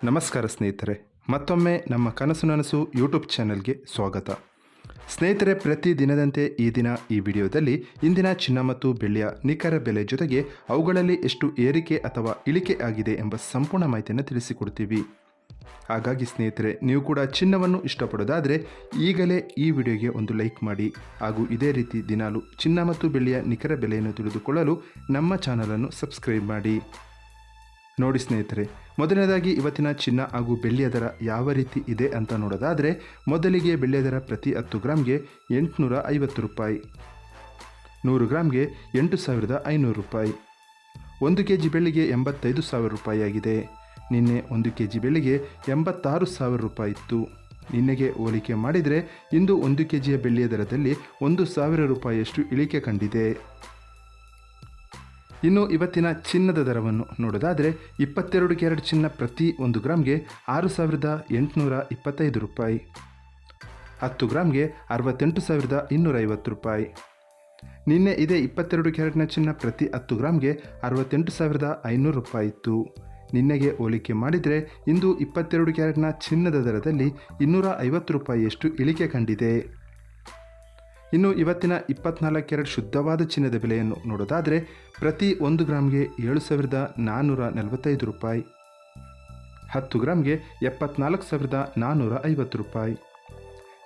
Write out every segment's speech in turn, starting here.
ನಮಸ್ಕಾರ ಸ್ನೇಹಿತರೆ, ಮತ್ತೊಮ್ಮೆ ನಮ್ಮ ಕನಸು ನನಸು ಯೂಟ್ಯೂಬ್ ಚಾನೆಲ್ಗೆ ಸ್ವಾಗತ. ಸ್ನೇಹಿತರೆ, ಪ್ರತಿ ದಿನದಂತೆ ಈ ದಿನ ಈ ವಿಡಿಯೋದಲ್ಲಿ ಇಂದಿನ ಚಿನ್ನ ಮತ್ತು ಬೆಳ್ಳಿಯ ನಿಖರ ಬೆಲೆ ಜೊತೆಗೆ ಅವುಗಳಲ್ಲಿ ಎಷ್ಟು ಏರಿಕೆ ಅಥವಾ ಇಳಿಕೆ ಆಗಿದೆ ಎಂಬ ಸಂಪೂರ್ಣ ಮಾಹಿತಿಯನ್ನು ತಿಳಿಸಿಕೊಡ್ತೀವಿ. ಹಾಗಾಗಿ ಸ್ನೇಹಿತರೆ, ನೀವು ಕೂಡ ಚಿನ್ನವನ್ನು ಇಷ್ಟಪಡೋದಾದರೆ ಈಗಲೇ ಈ ವಿಡಿಯೋಗೆ ಒಂದು ಲೈಕ್ ಮಾಡಿ ಹಾಗೂ ಇದೇ ರೀತಿ ದಿನಾಲು ಚಿನ್ನ ಮತ್ತು ಬೆಳ್ಳಿಯ ನಿಖರ ಬೆಲೆಯನ್ನು ತಿಳಿದುಕೊಳ್ಳಲು ನಮ್ಮ ಚಾನಲನ್ನು ಸಬ್ಸ್ಕ್ರೈಬ್ ಮಾಡಿ. ನೋಡಿ ಸ್ನೇಹಿತರೆ, ಮೊದಲನೇದಾಗಿ ಇವತ್ತಿನ ಚಿನ್ನ ಹಾಗೂ ಬೆಳ್ಳಿಯ ದರ ಯಾವ ರೀತಿ ಇದೆ ಅಂತ ನೋಡೋದಾದರೆ, ಮೊದಲಿಗೆ ಬೆಳ್ಳಿಯ ದರ ಪ್ರತಿ 10 ಗ್ರಾಮ್ಗೆ 850 ರೂಪಾಯಿ, 100 ಗ್ರಾಮ್ಗೆ 8500 ರೂಪಾಯಿ. 1 ಕೆಜಿ ಬೆಳ್ಳಿಗೆ 85,000 ರೂಪಾಯಿ ಆಗಿದೆ. ನಿನ್ನೆ 1 ಕೆಜಿ ಬೆಳ್ಳಿಗೆ 86,000 ರೂಪಾಯಿ ಇತ್ತು. ನಿನ್ನೆಗೆ ಹೋಲಿಕೆ ಮಾಡಿದರೆ ಇಂದು 1 ಕೆಜಿಯ ಬೆಳ್ಳಿಯ ದರದಲ್ಲಿ 1,000 ರೂಪಾಯಿಯಷ್ಟು ಇಳಿಕೆ ಕಂಡಿದೆ. ಇನ್ನು ಇವತ್ತಿನ ಚಿನ್ನದ ದರವನ್ನು ನೋಡೋದಾದರೆ, 22 ಕ್ಯಾರೆಟ್ ಚಿನ್ನ ಪ್ರತಿ 1 ಗ್ರಾಮ್ಗೆ 6,825 ರೂಪಾಯಿ, 10 ಗ್ರಾಮ್ಗೆ 68,250 ರೂಪಾಯಿ. ನಿನ್ನೆ ಇದೇ 22 ಕ್ಯಾರೆಟ್ನ ಚಿನ್ನ ಪ್ರತಿ 10 ಗ್ರಾಮ್ಗೆ 68,500 ರೂಪಾಯಿ ಇತ್ತು. ನಿನ್ನೆಗೆ ಹೋಲಿಕೆ ಮಾಡಿದರೆ ಇಂದು 22 ಕ್ಯಾರೆಟ್ನ ಚಿನ್ನದ ದರದಲ್ಲಿ 250 ರೂಪಾಯಿಯಷ್ಟು ಇಳಿಕೆ ಕಂಡಿದೆ. ಇನ್ನು ಇವತ್ತಿನ 24 ಕ್ಯಾರೆಟ್ ಶುದ್ಧವಾದ ಚಿನ್ನದ ಬೆಲೆಯನ್ನು ನೋಡೋದಾದರೆ, ಪ್ರತಿ 1 ಗ್ರಾಮ್ಗೆ 7,445 ರೂಪಾಯಿ, 10 ಗ್ರಾಮ್ಗೆ 74,450 ರೂಪಾಯಿ.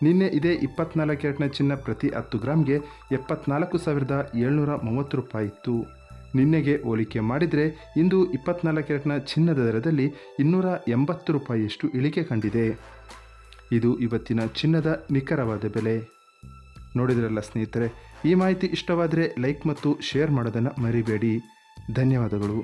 ನಿನ್ನೆ ಇದೇ 24 ಕ್ಯಾರೆಟ್ನ ಚಿನ್ನ ಪ್ರತಿ 10 ಗ್ರಾಮ್ಗೆ 74,730 ರೂಪಾಯಿ ಇತ್ತು. ನಿನ್ನೆಗೆ ಹೋಲಿಕೆ ಮಾಡಿದರೆ ಇಂದು 24 ಕ್ಯಾರೆಟ್ನ ಚಿನ್ನದ ದರದಲ್ಲಿ 280 ರೂಪಾಯಿಯಷ್ಟು ಇಳಿಕೆ ಕಂಡಿದೆ. ಇದು ಇವತ್ತಿನ ಚಿನ್ನದ ನಿಖರವಾದ ಬೆಲೆ. ನೋಡಿದ್ರಲ್ಲ ಸ್ನೇಹಿತರೆ, ಈ ಮಾಹಿತಿ ಇಷ್ಟವಾದರೆ ಲೈಕ್ ಮತ್ತು ಶೇರ್ ಮಾಡೋದನ್ನು ಮರಿಬೇಡಿ. ಧನ್ಯವಾದಗಳು.